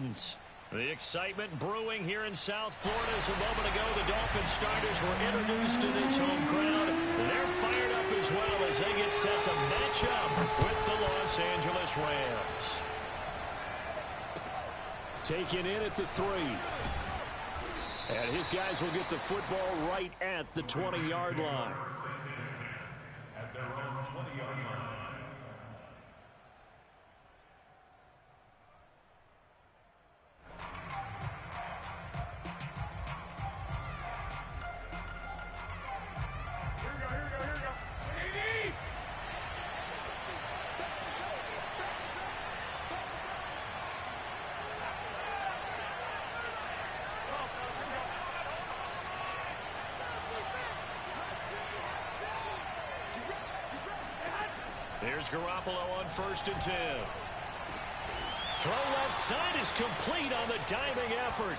Dolphins. The excitement brewing here in South Florida. As a moment ago, the Dolphins starters were introduced to this home crowd. They're fired up as well as they get set to match up with the Los Angeles Rams. Taken in at the 3. And his guys will get the football right at the 20-yard line. At their own 20-yard line. Here's Garoppolo on 1st and 10. Throw left side is complete on the diving effort.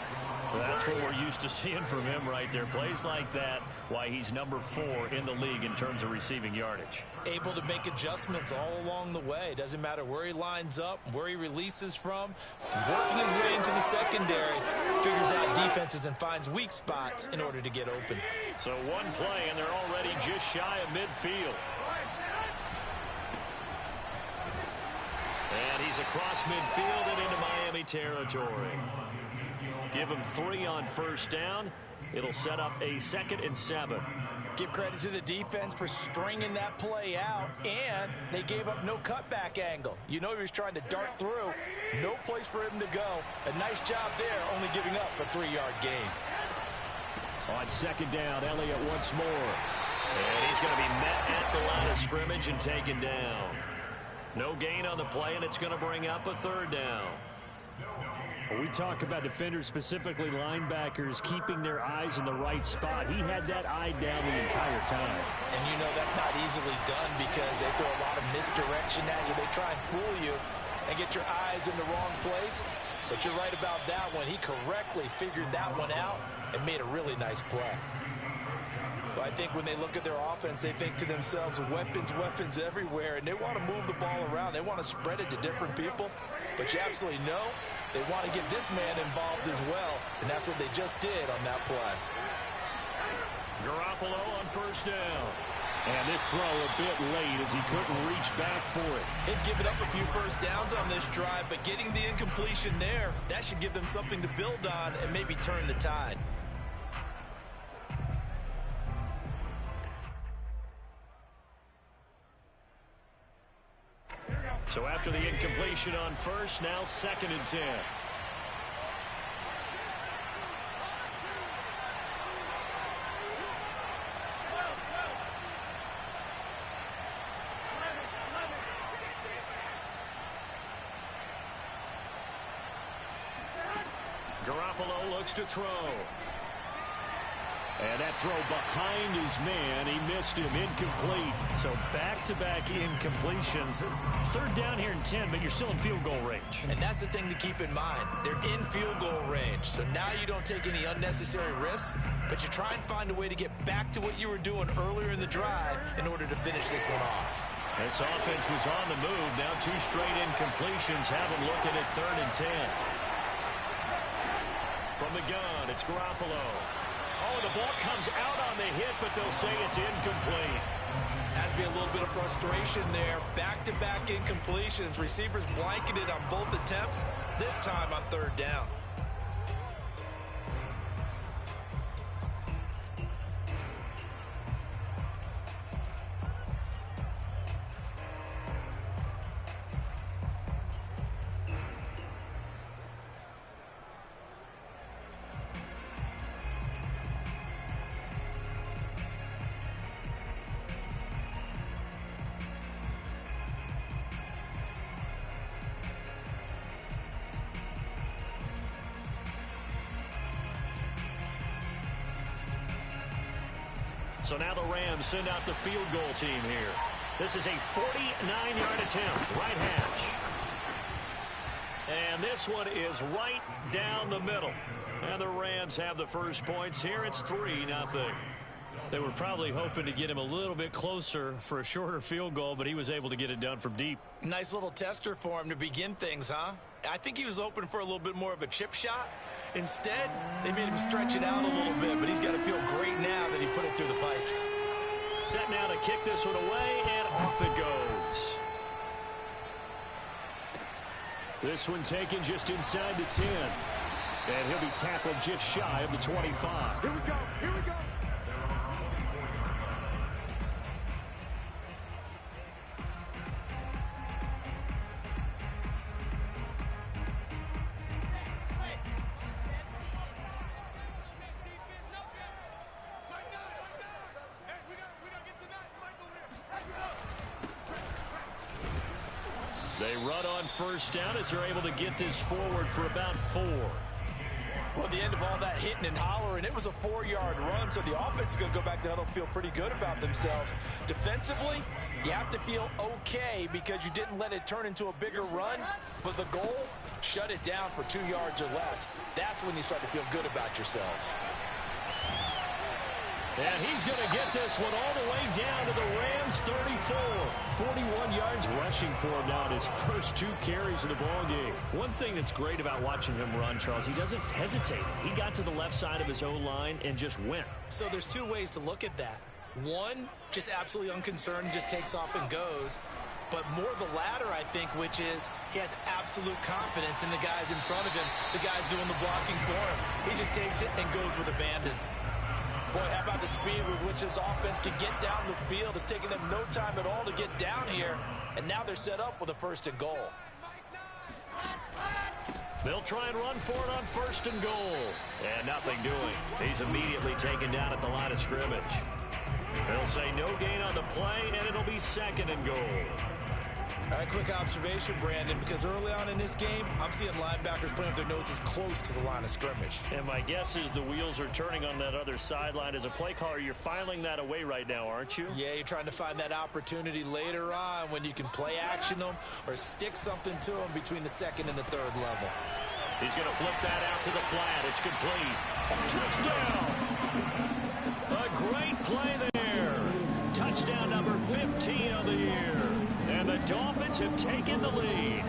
That's what we're used to seeing from him right there. Plays like that, why he's number 4 in the league in terms of receiving yardage. Able to make adjustments all along the way. Doesn't matter where he lines up, where he releases from. Working his way into the secondary. Figures out defenses and finds weak spots in order to get open. So one play, and they're already just shy of midfield. And he's across midfield and into Miami territory. Give him 3 on 1st down. It'll set up a 2nd and 7. Give credit to the defense for stringing that play out, and they gave up no cutback angle. You know he was trying to dart through. No place for him to go. A nice job there, only giving up a 3-yard gain. On 2nd down, Elliott once more. And he's going to be met at the line of scrimmage and taken down. No gain on the play, and it's going to bring up a 3rd down. When we talk about defenders, specifically linebackers, keeping their eyes in the right spot. He had that eye down the entire time. And you know that's not easily done because they throw a lot of misdirection at you. They try and fool you and get your eyes in the wrong place. But you're right about that one. He correctly figured that one out and made a really nice play. But I think when they look at their offense, they think to themselves, weapons, weapons everywhere, and they want to move the ball around. They want to spread it to different people. But you absolutely know they want to get this man involved as well, and that's what they just did on that play. Garoppolo on 1st down. And this throw a bit late as he couldn't reach back for it. They've given up a few 1st downs on this drive, but getting the incompletion there, that should give them something to build on and maybe turn the tide. So after the incompletion on 1st, now 2nd and 10. Garoppolo looks to throw. And that throw behind his man, he missed him, incomplete. So back-to-back incompletions. 3rd down here in 10, but you're still in field goal range. And that's the thing to keep in mind. They're in field goal range. So now you don't take any unnecessary risks, but you try and find a way to get back to what you were doing earlier in the drive in order to finish this one off. This offense was on the move. Now 2 straight incompletions have them looking at 3rd and 10. From the gun, it's Garoppolo. Oh, the ball comes out on the hit, but they'll say it's incomplete. Has to be a little bit of frustration there. Back-to-back incompletions. Receivers blanketed on both attempts, this time on 3rd down. So now the Rams send out the field goal team here. This is a 49-yard attempt, right hash. And this one is right down the middle. And the Rams have the first points here. It's 3-0. They were probably hoping to get him a little bit closer for a shorter field goal, but he was able to get it done from deep. Nice little tester for him to begin things, huh? I think he was hoping for a little bit more of a chip shot. Instead, they made him stretch it out a little bit, but he's got to feel great now that he put it through the pipes. Set now to kick this one away, and off it goes. This one taken just inside the 10. And he'll be tackled just shy of the 25. Here we go. Here we go. They run on first down as they're able to get this forward for about 4. Well, at the end of all that hitting and hollering, it was a 4-yard run, so the offense is going to go back to huddle, feel pretty good about themselves. Defensively, you have to feel okay because you didn't let it turn into a bigger run, but the goal, shut it down for 2 yards or less. That's when you start to feel good about yourselves. And he's going to get this one all the way down to the Rams' 34. 41 yards rushing for him now in his first 2 carries of the ball game. One thing that's great about watching him run, Charles, he doesn't hesitate. He got to the left side of his O-line and just went. So there's 2 ways to look at that. One, just absolutely unconcerned, just takes off and goes. But more the latter, I think, which is he has absolute confidence in the guys in front of him, the guys doing the blocking for him. He just takes it and goes with abandon. Boy, how about the speed with which this offense can get down the field? It's taken them no time at all to get down here, and now they're set up with a 1st and goal. They'll try and run for it on 1st and goal. And nothing doing. He's immediately taken down at the line of scrimmage. They'll say no gain on the play, and it'll be 2nd and goal. All right, quick observation, Brandon, because early on in this game, I'm seeing linebackers playing with their noses close to the line of scrimmage. And my guess is the wheels are turning on that other sideline. As a play caller, you're filing that away right now, aren't you? Yeah, you're trying to find that opportunity later on when you can play action them or stick something to them between the 2nd and the 3rd level. He's going to flip that out to the flat. It's complete. Touchdown! A great play there. Touchdown number 15 of the year. And the Dolphins have taken the lead.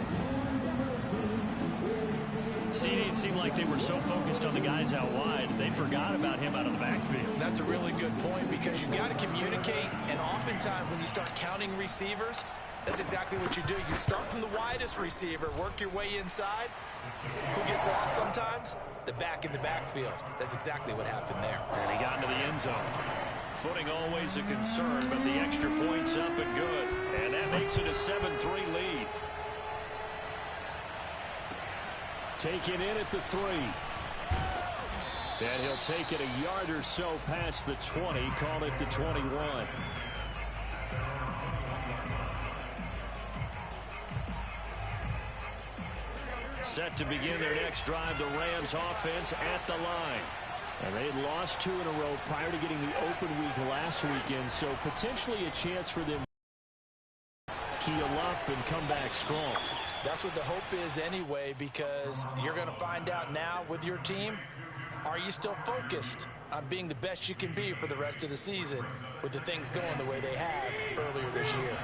See, it seemed like they were so focused on the guys out wide, they forgot about him out of the backfield. That's a really good point because you got to communicate, and oftentimes when you start counting receivers, that's exactly what you do. You start from the widest receiver, work your way inside. Who gets lost sometimes? The back in the backfield. That's exactly what happened there. And he got into the end zone. Footing always a concern, but the extra point's up and good. And that makes it a 7-3 lead. Taken in at the 3. And he'll take it a yard or so past the 20, call it the 21. Set to begin their next drive, the Rams offense at the line. And they had lost 2 in a row prior to getting the open week last weekend, so potentially a chance for them to keel up and come back strong. That's what the hope is anyway, because you're going to find out now with your team, are you still focused on being the best you can be for the rest of the season with the things going the way they have earlier this year?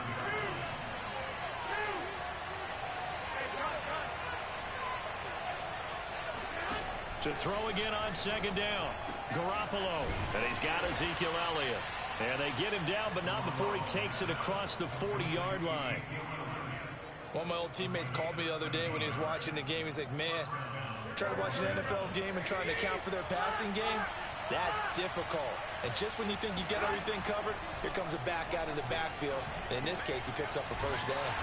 To throw again on 2nd down. Garoppolo. And he's got Ezekiel Elliott. And they get him down, but not before he takes it across the 40-yard line. One of my old teammates called me the other day when he was watching the game. He's like, man, trying to watch an NFL game and trying to account for their passing game, that's difficult. And just when you think you get everything covered, here comes a back out of the backfield. And in this case, he picks up a 1st down.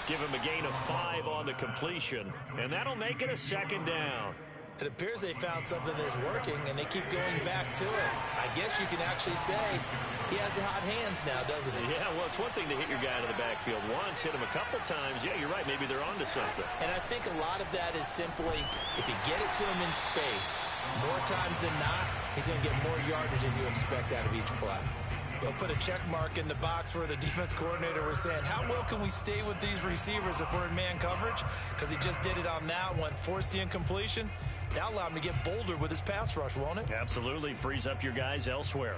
Give him a gain of 5 on the completion, and that'll make it a 2nd down. It appears they found something that's working, and they keep going back to it. I guess you can actually say he has the hot hands now, doesn't he? Yeah, well, it's one thing to hit your guy out of the backfield once, hit him a couple times. Yeah, you're right. Maybe they're onto something. And I think a lot of that is simply if you get it to him in space, more times than not, he's going to get more yardage than you expect out of each play. They'll put a check mark in the box where the defense coordinator was saying, how well can we stay with these receivers if we're in man coverage? Because he just did it on that one, forced the incompletion. That'll allow him to get bolder with his pass rush, won't it? Absolutely. Frees up your guys elsewhere.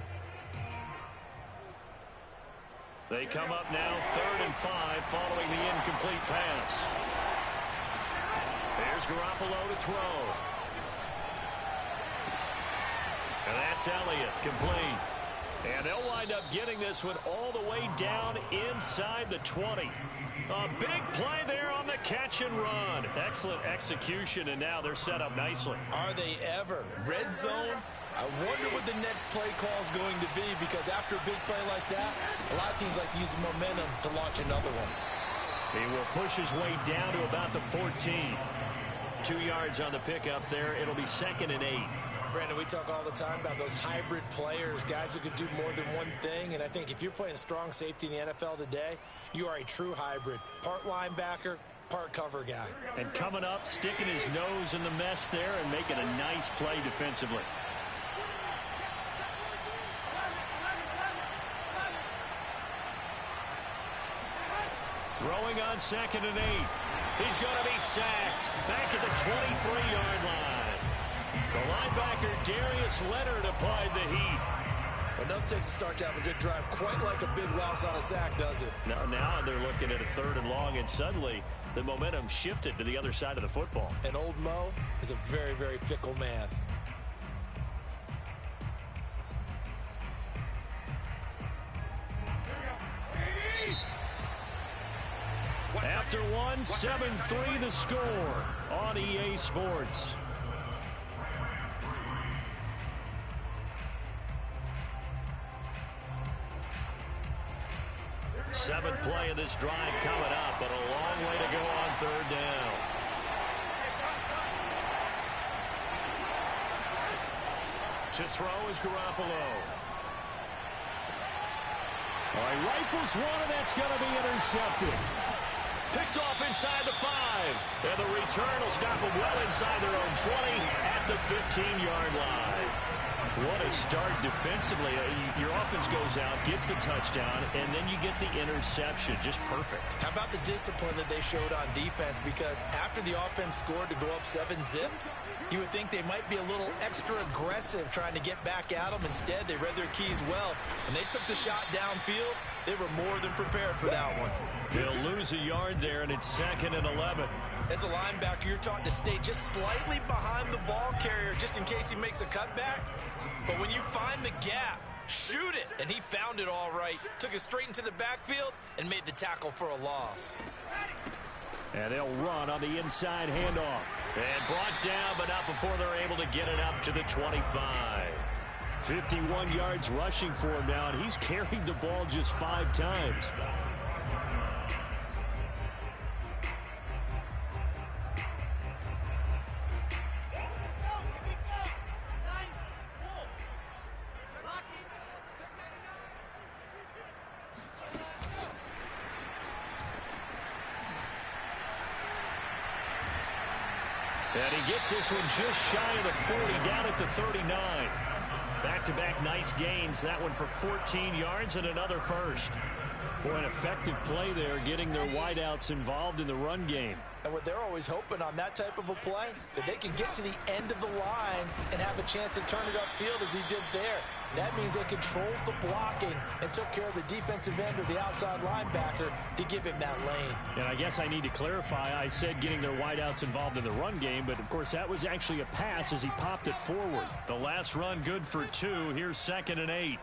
They come up now 3rd and 5 following the incomplete pass. Here's Garoppolo to throw. And that's Elliott, complete. And they'll wind up getting this one all the way down inside the 20. A big play there on the catch and run. Excellent execution, and now they're set up nicely. Are they ever? Red zone? I wonder what the next play call is going to be, because after a big play like that, a lot of teams like to use the momentum to launch another one. He will push his way down to about the 14. 2 yards on the pickup there. It'll be 2nd and 8. Brandon, we talk all the time about those hybrid players, guys who could do more than one thing. And I think if you're playing strong safety in the NFL today, you are a true hybrid. Part linebacker, part cover guy. And coming up, sticking his nose in the mess there and making a nice play defensively. Throwing on 2nd and 8. He's going to be sacked back at the 23-yard line. The linebacker, Darius Leonard, applied the heat. Enough takes a start to have a good drive. Quite like a big loss on a sack, does it? Now they're looking at a 3rd and long, and suddenly the momentum shifted to the other side of the football. And old Mo is a very, very fickle man. After one, 7-3 the score on EA Sports. 7th play of this drive coming up, but a long way to go on 3rd down. To throw is Garoppolo. All right, rifles one, and that's going to be intercepted. Picked off inside the 5. And the return will stop them well inside their own 20 at the 15-yard line. What a start defensively. Your offense goes out, gets the touchdown, and then you get the interception. Just perfect. How about the discipline that they showed on defense? Because after the offense scored to go up 7-zip, you would think they might be a little extra aggressive trying to get back at them. Instead, they read their keys well. When they took the shot downfield, they were more than prepared for that one. They'll lose a yard there, and it's 2nd and 11. As a linebacker, you're taught to stay just slightly behind the ball carrier just in case he makes a cutback. But when you find the gap, shoot it. And he found it all right. Took it straight into the backfield and made the tackle for a loss. And they'll run on the inside handoff. And brought down, but not before they're able to get it up to the 25. 51 yards rushing for him now, and he's carried the ball just 5 times. And he gets this one just shy of the 40, down at the 39. Back-to-back nice gains. That one for 14 yards and another first. Boy, an effective play there, getting their wideouts involved in the run game. And what they're always hoping on that type of a play, that they can get to the end of the line and have a chance to turn it upfield as he did there. That means they controlled the blocking and took care of the defensive end or the outside linebacker to give him that lane. And I guess I need to clarify, I said getting their wideouts involved in the run game, but of course that was actually a pass as he popped it forward. The last run good for 2. Here's 2nd and 8.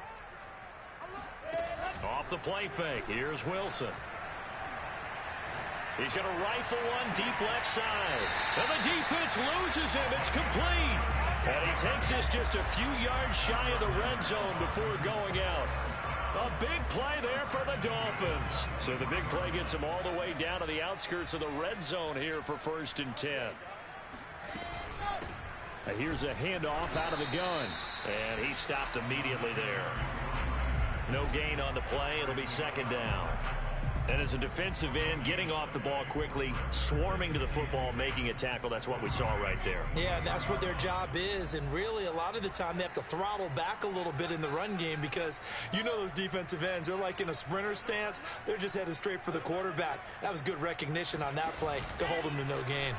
Off the play fake. Here's Wilson. He's going to rifle one deep left side. And the defense loses him. It's complete. And he takes this just a few yards shy of the red zone before going out. A big play there for the Dolphins. So the big play gets him all the way down to the outskirts of the red zone here for 1st and 10. And here's a handoff out of the gun. And he stopped immediately there. No gain on the play. It'll be 2nd down. And as a defensive end, getting off the ball quickly, swarming to the football, making a tackle, that's what we saw right there. Yeah, that's what their job is. And really, a lot of the time, they have to throttle back a little bit in the run game because you know those defensive ends, they're like in a sprinter stance. They're just headed straight for the quarterback. That was good recognition on that play to hold them to no gain.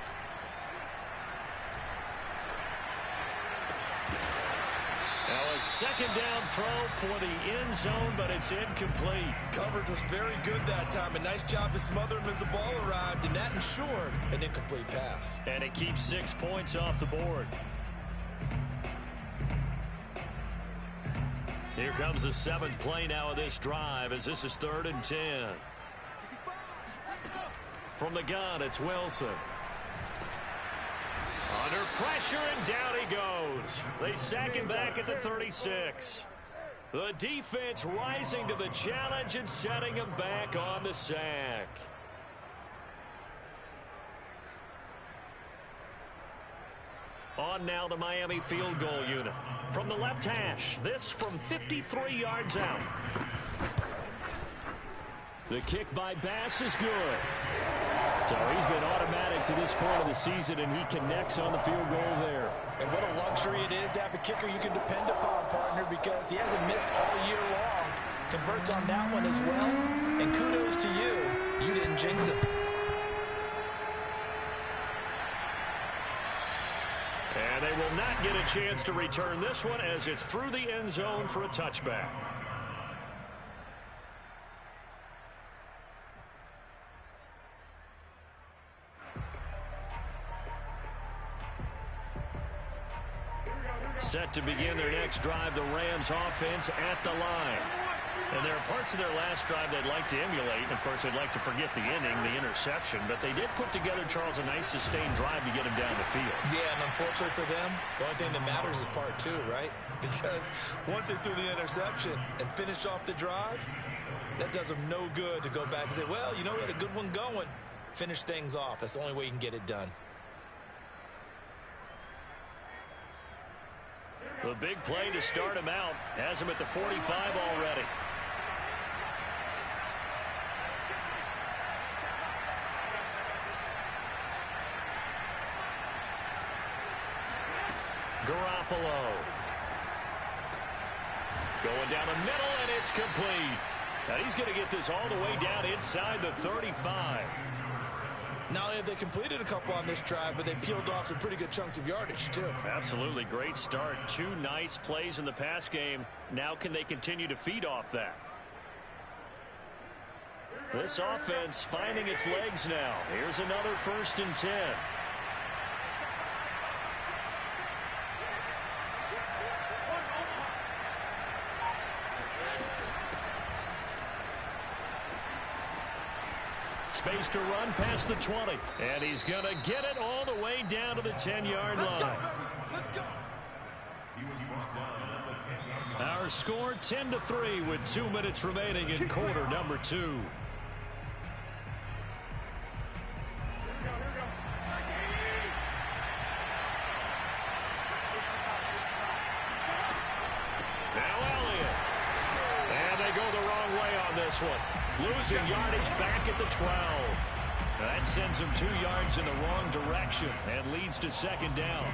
Now a second down throw for the end zone, but it's incomplete. Coverage was very good that time. A nice job to smother him as the ball arrived, and that ensured an incomplete pass. And it keeps 6 points off the board. Here comes the 7th play now of this drive as this is 3rd and 10. From the gun, it's Wilson. Under pressure, and down he goes. They sack him back at the 36. The defense rising to the challenge and setting him back on the sack. On now the Miami field goal unit. From the left hash, this from 53 yards out. The kick by Bass is good. So he's been automatic to this point of the season, and he connects on the field goal there. And what a luxury it is to have a kicker you can depend upon, partner, because he hasn't missed all year long. Converts on that one as well. And kudos to you. You didn't jinx it. And they will not get a chance to return this one as it's through the end zone for a touchback. Set to begin their next drive, the Rams offense at the line. And there are parts of their last drive they'd like to emulate. Of course, they'd like to forget the inning, the interception. But they did put together, Charles, a nice sustained drive to get him down the field. Yeah, and unfortunately for them, the only thing that matters is part 2, right? Because once they threw the interception and finished off the drive, that does them no good to go back and say, well, you know, we had a good one going. Finish things off. That's the only way you can get it done. The big play to start him out has him at the 45 already. Garoppolo. Going down the middle, and it's complete. Now he's going to get this all the way down inside the 35. Not only have they completed a couple on this drive, but they peeled off some pretty good chunks of yardage, too. Absolutely. Great start. 2 nice plays in the pass game. Now can they continue to feed off that? This offense finding its legs now. Here's another 1st and 10. Space to run past the 20. And he's going to get it all the way down to the 10-yard line. Our score 10-3 with 2 minutes remaining in quarter number 2. Now Elliott. And they go the wrong way on this one. Losing yardage back at the 12. That sends him 2 yards in the wrong direction and leads to 2nd down.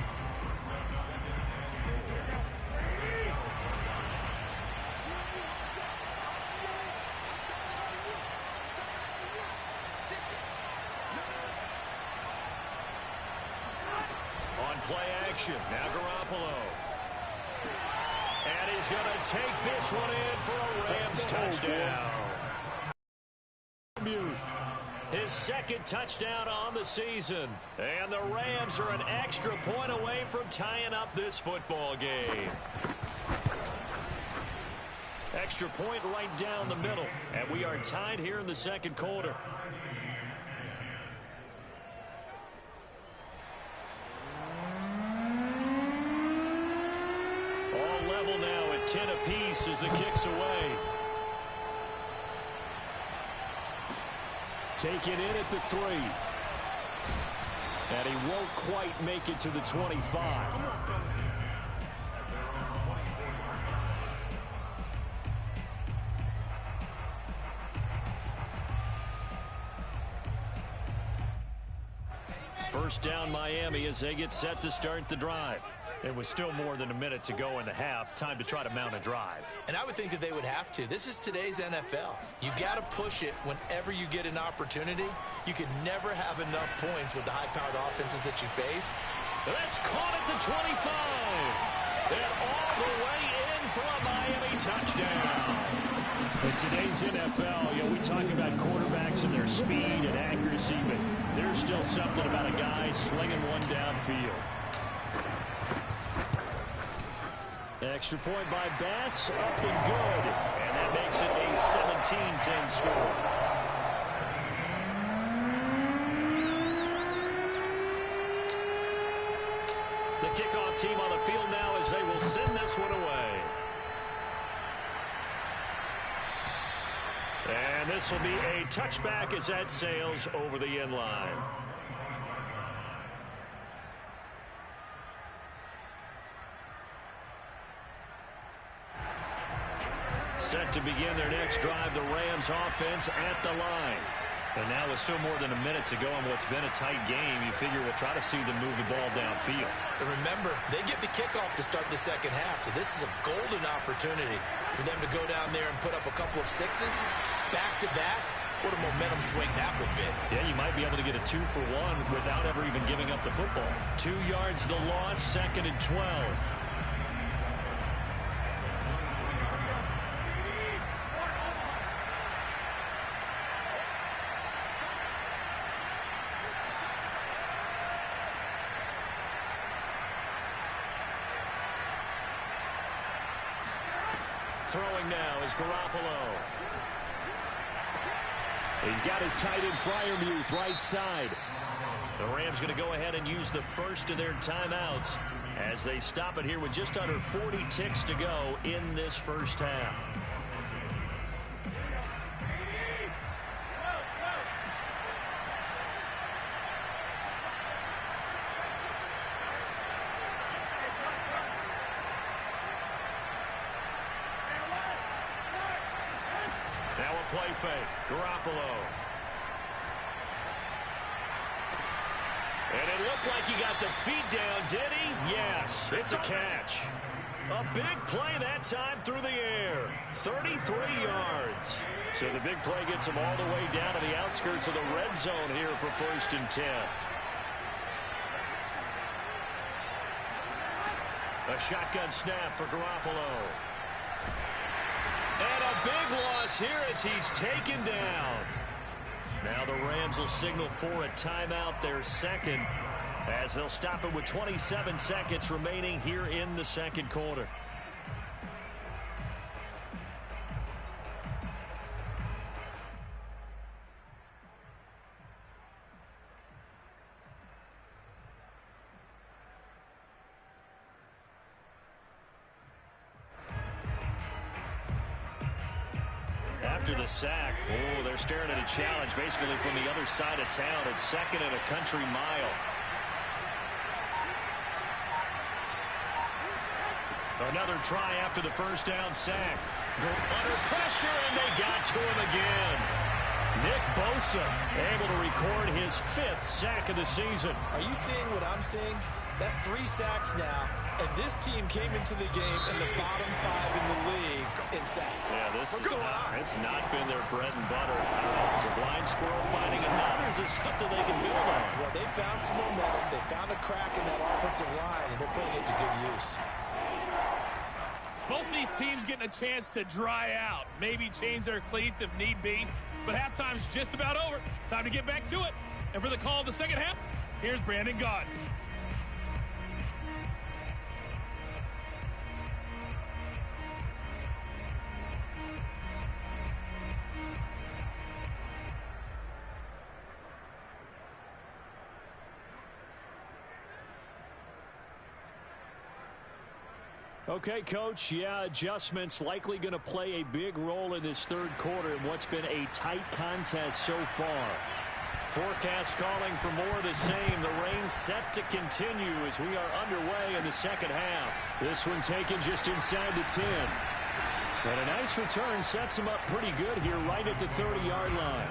On play action, now Garoppolo. And he's going to take this one in for a Rams touchdown. His 2nd touchdown on the season. And the Rams are an extra point away from tying up this football game. Extra point right down the middle. And we are tied here in the 2nd quarter. All level now at 10 apiece as the kick's away. Taken in at the 3. And he won't quite make it to the 25. First down Miami as they get set to start the drive. It was still more than a minute to go in the half. Time to try to mount a drive. And I would think that they would have to. This is today's NFL. You got to push it whenever you get an opportunity. You can never have enough points with the high-powered offenses that you face. That's caught at the 25. And all the way in for a Miami touchdown. In today's NFL, we talk about quarterbacks and their speed and accuracy, but there's still something about a guy slinging one downfield. Extra point by Bass, up and good. And that makes it a 17-10 score. The kickoff team on the field now as they will send this one away. And this will be a touchback as that sails over the end line. Set to begin their next drive, the Rams offense at the line. And now with still more than a minute to go in what's been a tight game, you figure we'll try to see them move the ball downfield. And remember, they get the kickoff to start the second half, so this is a golden opportunity for them to go down there and put up a couple of sixes back-to-back. What a momentum swing that would be. Yeah, you might be able to get a 2-for-1 without ever even giving up the football. 2 yards the loss, 2nd and 12. Throwing now is Garoppolo. He's got his tight end Freiermuth right side. The Rams going to go ahead and use the first of their timeouts as they stop it here with just under 40 ticks to go in this first half. Now a play fake. Garoppolo. And it looked like he got the feet down, did he? Yes, it's a catch. A big play that time through the air. 33 yards. So the big play gets him all the way down to the outskirts of the red zone here for 1st and 10. A shotgun snap for Garoppolo. And a big loss here as he's taken down. Now the Rams will signal for a timeout, their second, as they'll stop it with 27 seconds remaining here in the second quarter. After the sack, they're staring at a challenge basically from the other side of town. It's 2nd and a country mile. Another try after the first down sack. Under pressure, and they got to him again. Nick Bosa able to record his 5th sack of the season. Are you seeing what I'm seeing? That's 3 sacks now, and this team came into the game in the bottom 5 in the league in sacks. Yeah, it's not been their bread and butter. I don't know, is a blind squirrel finding a nut, or is this something they can build on? Well, they found some momentum. They found a crack in that offensive line, and they're putting it to good use. Both these teams getting a chance to dry out, maybe change their cleats if need be, but halftime's just about over. Time to get back to it. And for the call of the second half, here's Brandon Gaudin. Okay, Coach, adjustments likely going to play a big role in this third quarter in what's been a tight contest so far. Forecast calling for more of the same. The rain set to continue as we are underway in the second half. This one taken just inside the 10. And a nice return sets him up pretty good here right at the 30-yard line.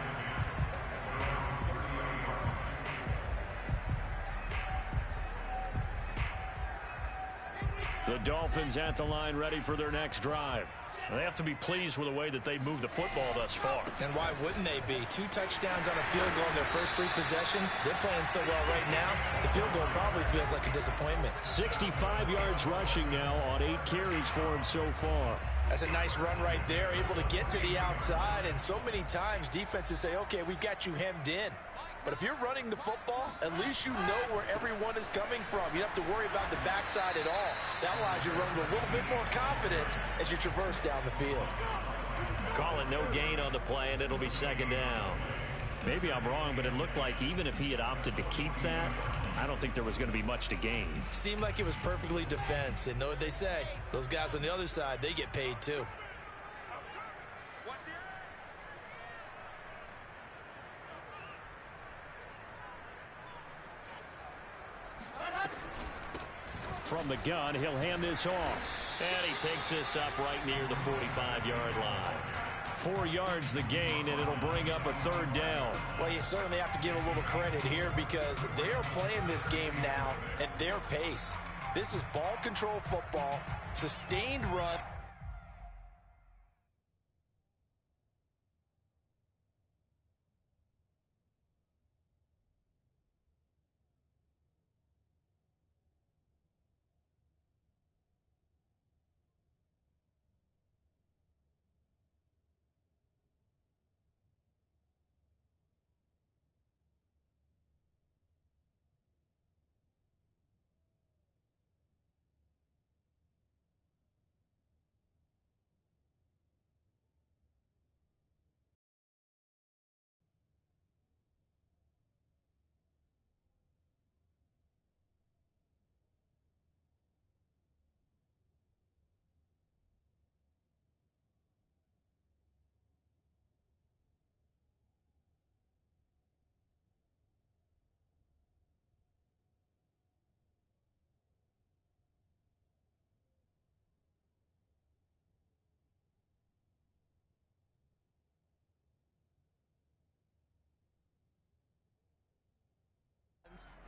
The Dolphins at the line, ready for their next drive. They have to be pleased with the way that they moved the football thus far. And why wouldn't they be? 2 touchdowns on a field goal in their first 3 possessions. They're playing so well right now, the field goal probably feels like a disappointment. 65 yards rushing now on 8 carries for him so far. That's a nice run right there, able to get to the outside. And so many times defenses say, okay, we've got you hemmed in. But if you're running the football, at least you know where everyone is coming from. You don't have to worry about the backside at all. That allows you to run with a little bit more confidence as you traverse down the field. Call it no gain on the play, and it'll be second down. Maybe I'm wrong, but it looked like even if he had opted to keep that, I don't think there was going to be much to gain. Seemed like it was perfectly defense. And know what they say, those guys on the other side, they get paid too. From the gun, he'll hand this off. And he takes this up right near the 45-yard line. 4 yards the gain, and it'll bring up a third down. Well, you certainly have to give a little credit here because they are playing this game now at their pace. This is ball control football, sustained run.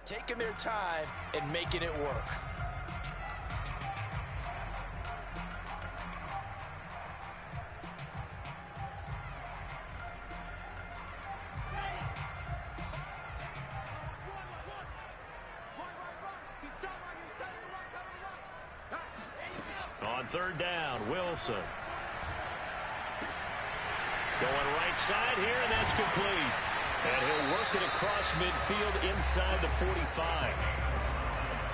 Taking their time and making it work. On third down, Wilson. Going right side here, and that's complete. And he'll work it across midfield inside the 45.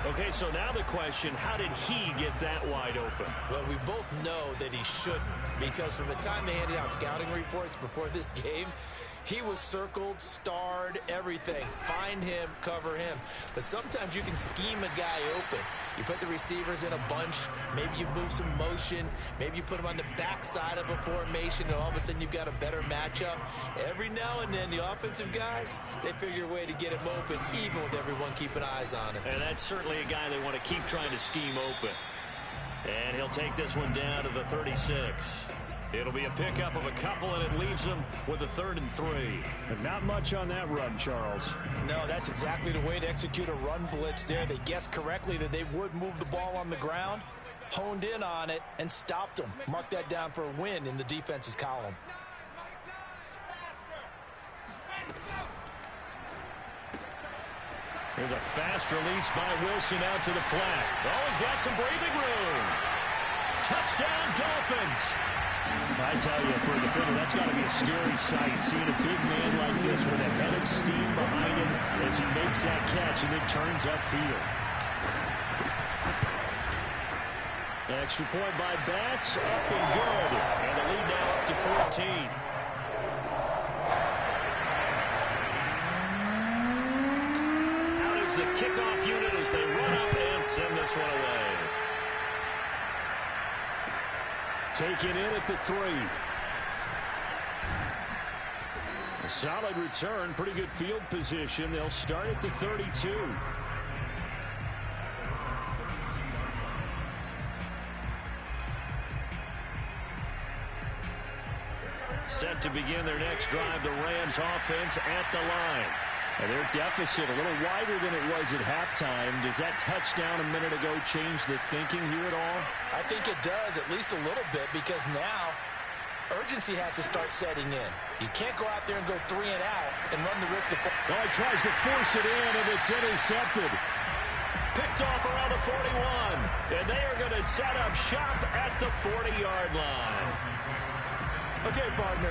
Okay, so now the question, how did he get that wide open? Well, we both know that he shouldn't, because from the time they handed out scouting reports before this game, he was circled, starred, everything. Find him, cover him. But sometimes you can scheme a guy open. You put the receivers in a bunch. Maybe you move some motion. Maybe you put them on the backside of a formation, and all of a sudden you've got a better matchup. Every now and then, the offensive guys, they figure a way to get him open, even with everyone keeping eyes on him. And that's certainly a guy they want to keep trying to scheme open. And he'll take this one down to the 36. It'll be a pickup of a couple, and it leaves him with a 3rd and 3. But not much on that run, Charles. No, that's exactly the way to execute a run blitz there. They guessed correctly that they would move the ball on the ground, honed in on it, and stopped them. Mark that down for a win in the defense's column. There's a fast release by Wilson out to the flat. Oh, he's got some breathing room. Touchdown, Dolphins. I tell you, for a defender, that's got to be a scary sight, seeing a big man like this with a head of steam behind him as he makes that catch and then turns upfield. Extra point by Bass, up and good. And the lead now up to 14. Out is the kickoff unit as they run up and send this one away. Taken in at the 3. A solid return, pretty good field position. They'll start at the 32. Set to begin their next drive, the Rams offense at the line. And their deficit a little wider than it was at halftime. Does that touchdown a minute ago change the thinking here at all? I think it does, at least a little bit, because now urgency has to start setting in. You can't go out there and go 3 and out and run the risk of... Well, he tries to force it in, and it's intercepted. Picked off around the 41. And they are going to set up shop at the 40-yard line. Okay, partner.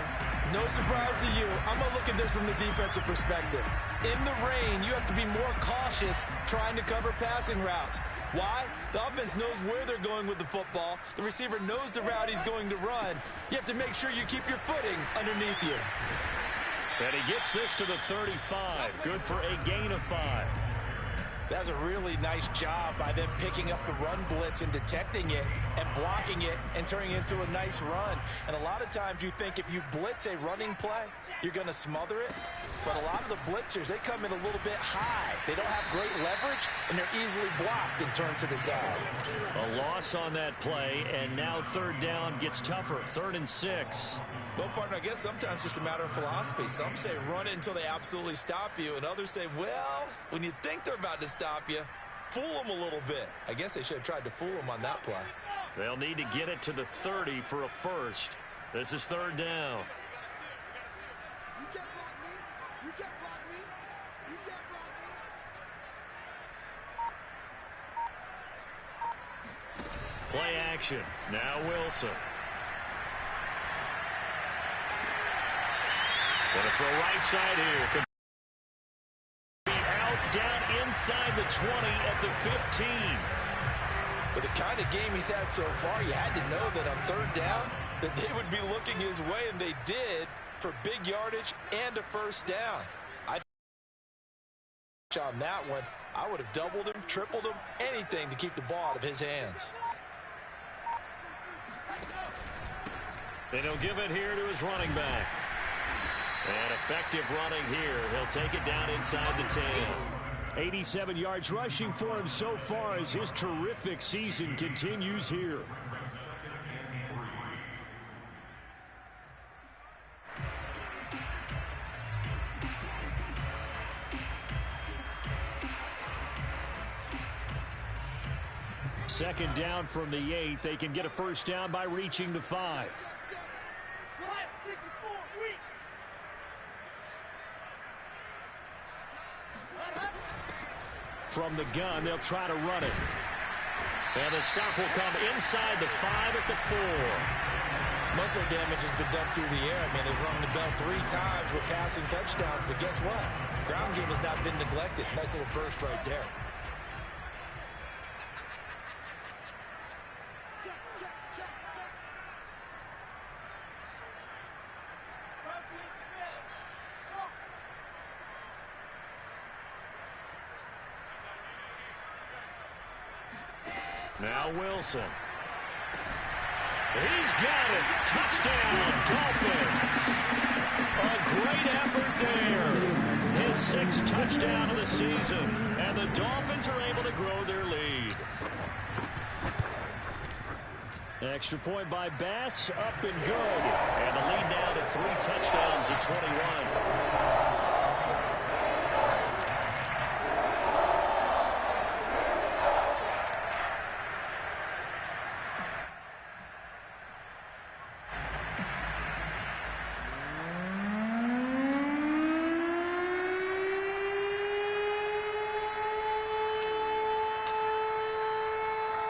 No surprise to you. I'm going to look at this from the defensive perspective. In the rain, you have to be more cautious trying to cover passing routes. Why? The offense knows where they're going with the football. The receiver knows the route he's going to run. You have to make sure you keep your footing underneath you. And he gets this to the 35. Good for a gain of 5. That's a really nice job by them picking up the run blitz and detecting it and blocking it and turning it into a nice run. And a lot of times you think if you blitz a running play, you're going to smother it. But a lot of the blitzers, they come in a little bit high. They don't have great leverage, and they're easily blocked and turned to the side. A loss on that play, and now third down gets tougher. 3rd and 6. Well, partner, I guess sometimes it's just a matter of philosophy. Some say run it until they absolutely stop you, and others say, well, when you think they're about to stop you, fool them a little bit. I guess they should have tried to fool them on that play. They'll need to get it to the 30 for a first. This is 3rd down. You can't block me. You can't block me. You can't block me. Play action. Now Wilson. Going to throw right side here. Could be out, down inside the 20 at the 15. With the kind of game he's had so far, you had to know that on 3rd down that they would be looking his way, and they did, for big yardage and a first down. On that one, I would have doubled him, tripled him, anything to keep the ball out of his hands. And he'll give it here to his running back. And effective running here. He'll take it down inside the 10. 87 yards rushing for him so far as his terrific season continues here. Second down from the 8. They can get a first down by reaching the 5. From the gun, they'll try to run it. And the stop will come inside the 5 at the 4. Muscle damage has been done through the air. I mean, they've rung the bell 3 times with passing touchdowns, but guess what? Ground game has not been neglected. Nice little burst right there. Now Wilson. He's got it. Touchdown, Dolphins. A great effort there. His 6th touchdown of the season. And the Dolphins are able to grow their lead. Extra point by Bass, up and good. And the lead now to 3 touchdowns at 21.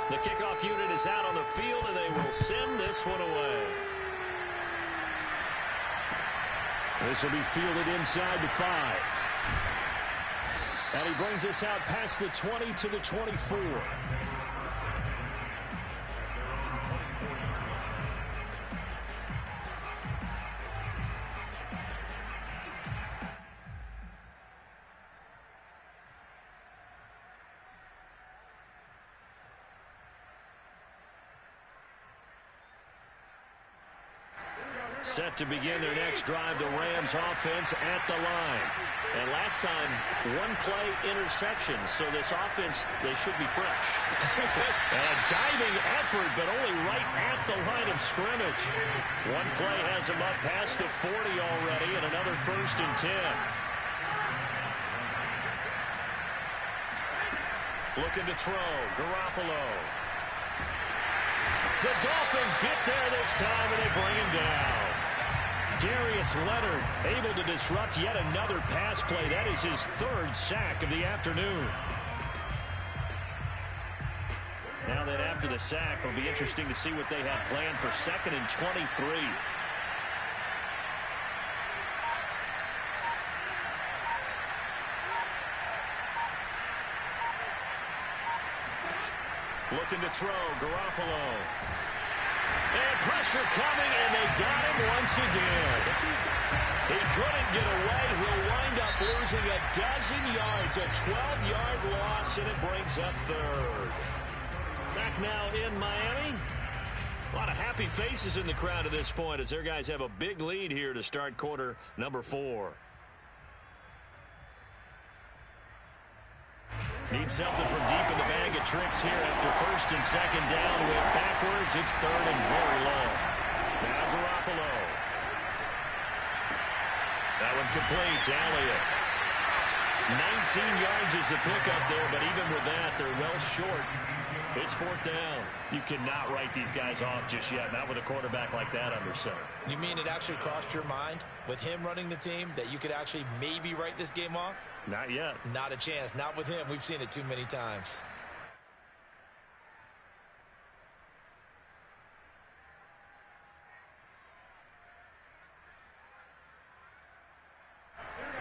The kickoff unit is out on the field, and they will send this one away. This will be fielded inside the 5. And he brings us out past the 20 to the 24. Set to begin their next drive, the Rams offense at the line. And last time, 1 play interception, so this offense, they should be fresh. A diving effort, but only right at the line of scrimmage. 1 play has them up past the 40 already, and another 1st and 10. Looking to throw. Garoppolo. The Dolphins get there this time, and they bring him down. Darius Leonard able to disrupt yet another pass play. That is his third sack of the afternoon. Now that after the sack, it'll be interesting to see what they have planned for 2nd and 23. Looking to throw. Garoppolo. And pressure coming, and they got him once again. He couldn't get away. He'll wind up losing a dozen yards, a 12-yard loss, and it brings up 3rd. Back now in Miami. A lot of happy faces in the crowd at this point as their guys have a big lead here to start quarter number 4. Need something from deep in the bag of tricks here after 1st and 2nd down. Went backwards. It's 3rd and very long. Now Garoppolo. That one complete to Elliott. 19 yards is the pickup there, but even with that, they're well short. It's 4th down. You cannot write these guys off just yet, not with a quarterback like that under center. You mean it actually crossed your mind with him running the team that you could actually maybe write this game off? Not yet. Not a chance. Not with him. We've seen it too many times.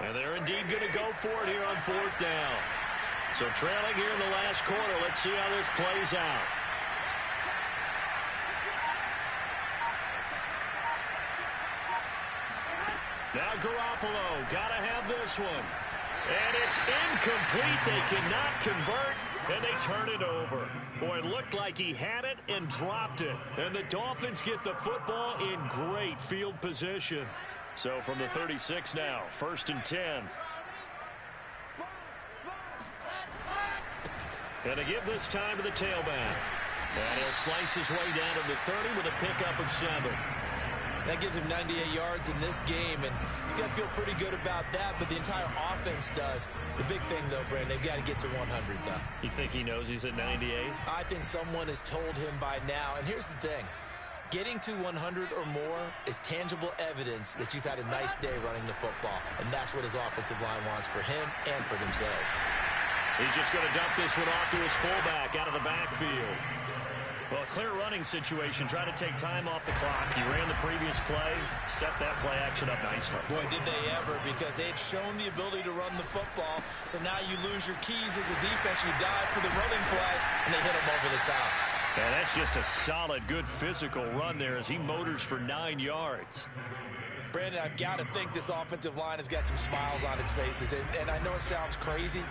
And they're indeed going to go for it here on 4th down. So trailing here in the last quarter. Let's see how this plays out. Now Garoppolo. Got to have this one. And it's incomplete. They cannot convert, and they turn it over. Boy, it looked like he had it and dropped it. And the Dolphins get the football in great field position. So from the 36 now, 1st and 10. And to give this time to the tailback. And he'll slice his way down to the 30 with a pickup of 7. That gives him 98 yards in this game, and he's got to feel pretty good about that, but the entire offense does. The big thing, though, Brandon, they've got to get to 100, though. You think he knows he's at 98? I think someone has told him by now, and here's the thing. Getting to 100 or more is tangible evidence that you've had a nice day running the football, and that's what his offensive line wants for him and for themselves. He's just going to dump this one off to his fullback out of the backfield. Well, a clear running situation. Try to take time off the clock. He ran the previous play, set that play action up nicely. Boy, did they ever, because they had shown the ability to run the football. So now you lose your keys as a defense. You dive for the running play, and they hit him over the top. Yeah, that's just a solid, good physical run there as he motors for 9 yards. Brandon, I've got to think this offensive line has got some smiles on its faces. And I know it sounds crazy,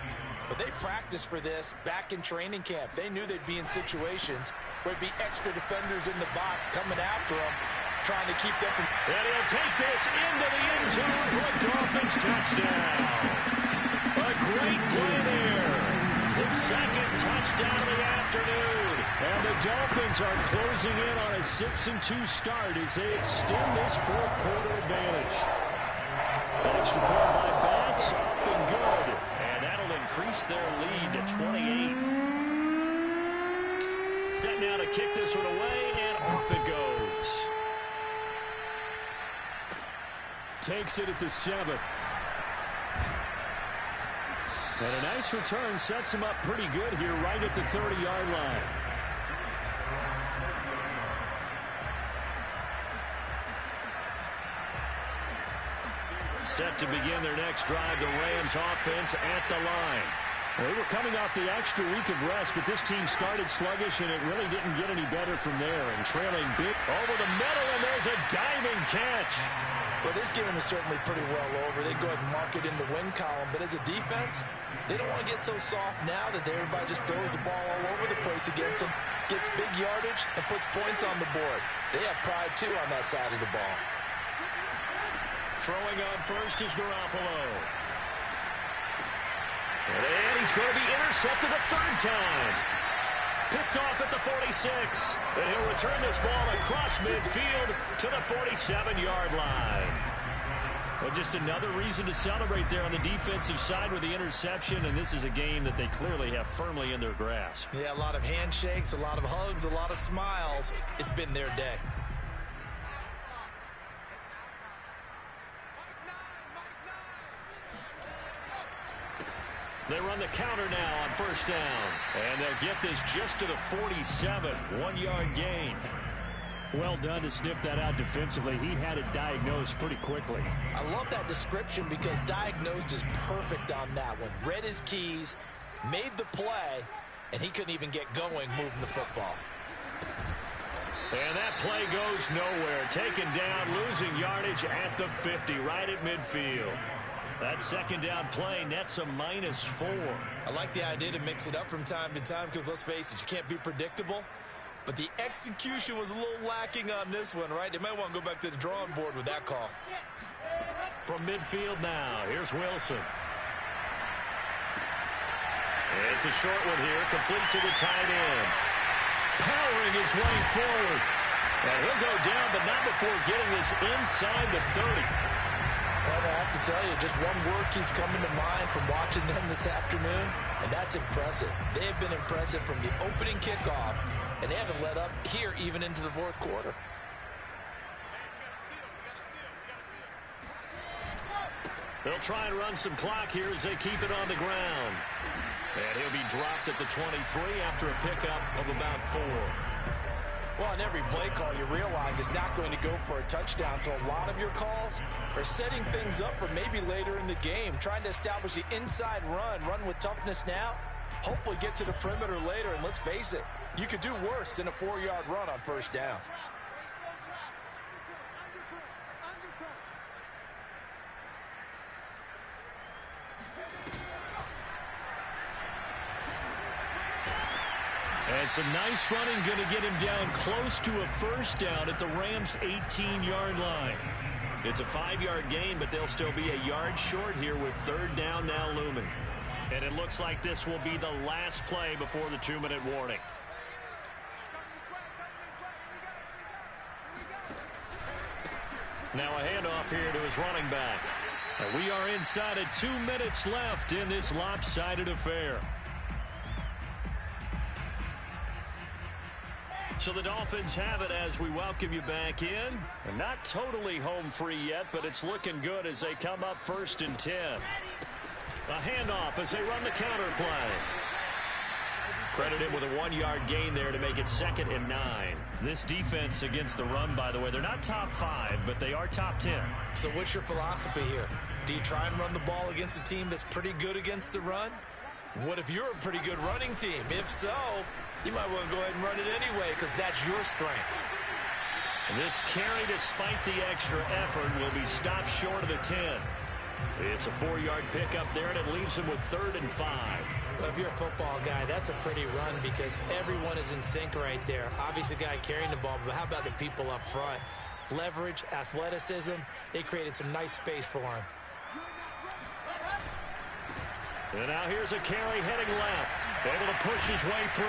but they practiced for this back in training camp. They knew they'd be in situations where it'd be extra defenders in the box coming after them, trying to keep them from... And he'll take this into the end zone for a Dolphins touchdown. A great play there. The 2nd touchdown of the afternoon. And the Dolphins are closing in on a 6-2 start as they extend this 4th quarter advantage. The extra point by Bass, up and good. And that'll increase their lead to 28. Set now to kick this one away, and off it goes. Takes it at the 7. And a nice return sets him up pretty good here right at the 30-yard line. Set to begin their next drive, the Rams offense at the line. They were coming off the extra week of rest, but this team started sluggish, and it really didn't get any better from there. And trailing big over the middle, and there's a diving catch. Well, this game is certainly pretty well over. They go ahead and mark it in the win column. But as a defense, they don't want to get so soft now that everybody just throws the ball all over the place against them, gets big yardage, and puts points on the board. They have pride, too, on that side of the ball. Throwing on first is Garoppolo. And he's going to be intercepted a 3rd time. Picked off at the 46. And he'll return this ball across midfield to the 47-yard line. Well, just another reason to celebrate there on the defensive side with the interception, and this is a game that they clearly have firmly in their grasp. Yeah, a lot of handshakes, a lot of hugs, a lot of smiles. It's been their day. They run the counter now on first down, and they'll get this just to the 47, 1-yard gain. Well done to sniff that out defensively. He had it diagnosed pretty quickly. I love that description because diagnosed is perfect on that one. Read his keys, made the play, and he couldn't even get going moving the football. And that play goes nowhere. Taken down, losing yardage at the 50, right at midfield. That second down play nets a -4. I like the idea to mix it up from time to time because, let's face it, you can't be predictable. But the execution was a little lacking on this one, right? They might want to go back to the drawing board with that call. From midfield now, here's Wilson. It's a short one here, complete to the tight end. Powering his way forward. And he'll go down, but not before getting this inside the 30. Well, I have to tell you, just one word keeps coming to mind from watching them this afternoon, and that's impressive. They have been impressive from the opening kickoff, and they haven't let up here even into the fourth quarter. They'll try and run some clock here as they keep it on the ground. And he'll be dropped at the 23 after a pickup of about 4. Well, on every play call, you realize it's not going to go for a touchdown, so a lot of your calls are setting things up for maybe later in the game, trying to establish the inside run with toughness now, hopefully get to the perimeter later, and let's face it, you could do worse than a 4-yard run on first down. And some nice running, going to get him down close to a first down at the Rams' 18-yard line. It's a 5-yard gain, but they'll still be a yard short here with third down now looming. And it looks like this will be the last play before the 2-minute warning. Now a handoff here to his running back. And we are inside of 2 minutes left in this lopsided affair. So the Dolphins have it as we welcome you back in. And not totally home free yet, but it's looking good as they come up 1st and 10. A handoff as they run the counter play. Credit him with a 1-yard gain there to make it 2nd and 9. This defense against the run, by the way, they're not top 5, but they are top 10. So what's your philosophy here? Do you try and run the ball against a team that's pretty good against the run? What if you're a pretty good running team? If so, you might want to go ahead and run it anyway because that's your strength. And this carry, despite the extra effort, will be stopped short of the 10. It's a 4-yard pickup there, and it leaves him with 3rd and 5. Well, if you're a football guy, that's a pretty run because everyone is in sync right there. Obviously, the guy carrying the ball, but how about the people up front? Leverage, athleticism, they created some nice space for him. And now here's a carry heading left. Able to push his way through.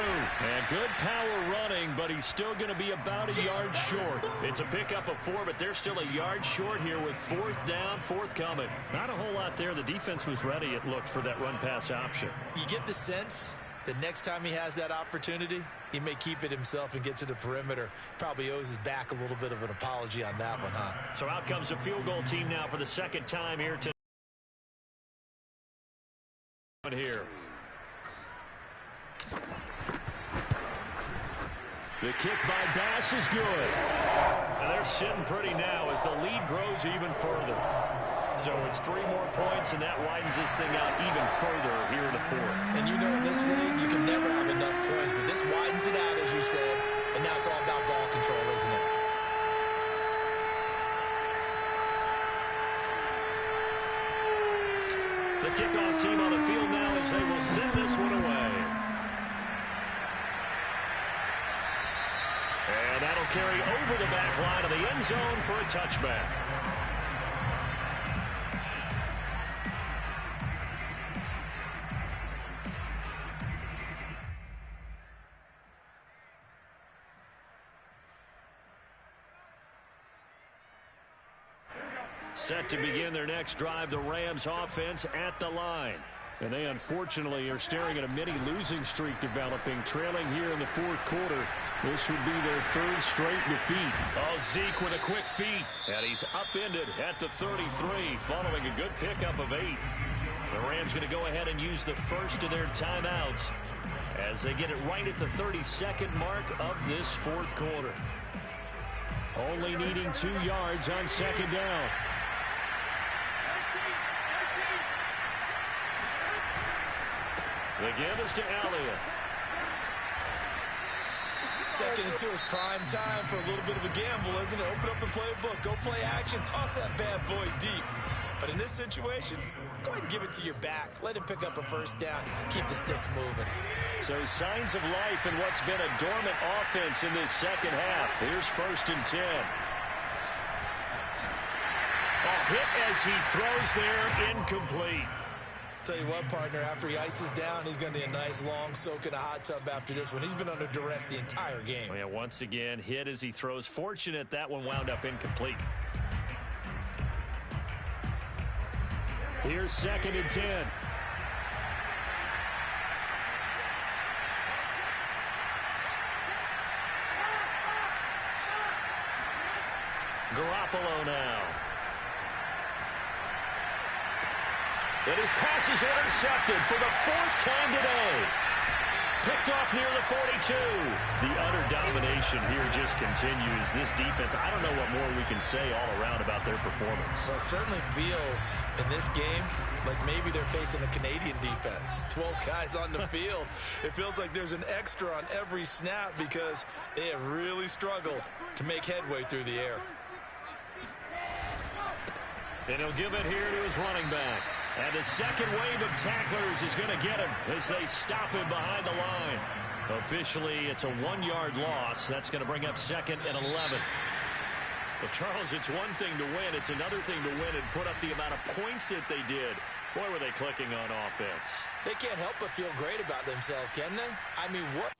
And good power running, but he's still going to be about a yard short. It's a pickup of 4, but they're still a yard short here with 4th down, 4th coming. Not a whole lot there. The defense was ready, it looked, for that run-pass option. You get the sense that next time he has that opportunity, he may keep it himself and get to the perimeter. Probably owes his back a little bit of an apology on that one, huh? So out comes a field goal team now for the 2nd time here tonight. Here. The kick by Bass is good. And they're sitting pretty now as the lead grows even further. So it's 3 more points, and that widens this thing out even further here in the 4th. And you know in this league, you can never have enough points, but this widens it out, as you said, and now it's all about ball control, isn't it? The kickoff team on the field now as they will send this one away. And that'll carry over the back line of the end zone for a touchback. Set to begin their next drive, the Rams offense at the line. And they unfortunately are staring at a mini losing streak developing, trailing here in the fourth quarter. This would be their third straight defeat. Oh, Zeke with a quick feed. And he's upended at the 33, following a good pickup of 8. The Rams going to go ahead and use the first of their timeouts as they get it right at the 32nd mark of this fourth quarter. Only needing 2 yards on second down. The give is to Elliott. Second into his prime time for a little bit of a gamble, isn't it? Open up the playbook, go play action, toss that bad boy deep. But in this situation, go ahead and give it to your back. Let him pick up a first down. Keep the sticks moving. So signs of life in what's been a dormant offense in this second half. Here's 1st and 10. A hit as he throws there, incomplete. Tell you what, partner, after he ices down, he's going to need a nice long soak in a hot tub after this one. He's been under duress the entire game. Oh, yeah, once again, hit as he throws. Fortunate that one wound up incomplete. Here's 2nd and 10. Garoppolo now. And his pass is intercepted for the 4th time today. Picked off near the 42. The utter domination here just continues. This defense, I don't know what more we can say all around about their performance. Well, it certainly feels in this game like maybe they're facing a Canadian defense. 12 guys on the field. It feels like there's an extra on every snap because they have really struggled to make headway through the air. And he'll give it here to his running back. And the second wave of tacklers is going to get him as they stop him behind the line. Officially, it's a 1-yard loss. That's going to bring up 2nd and 11. But, Charles, it's one thing to win. It's another thing to win and put up the amount of points that they did. Boy, were they clicking on offense. They can't help but feel great about themselves, can they? I mean, what...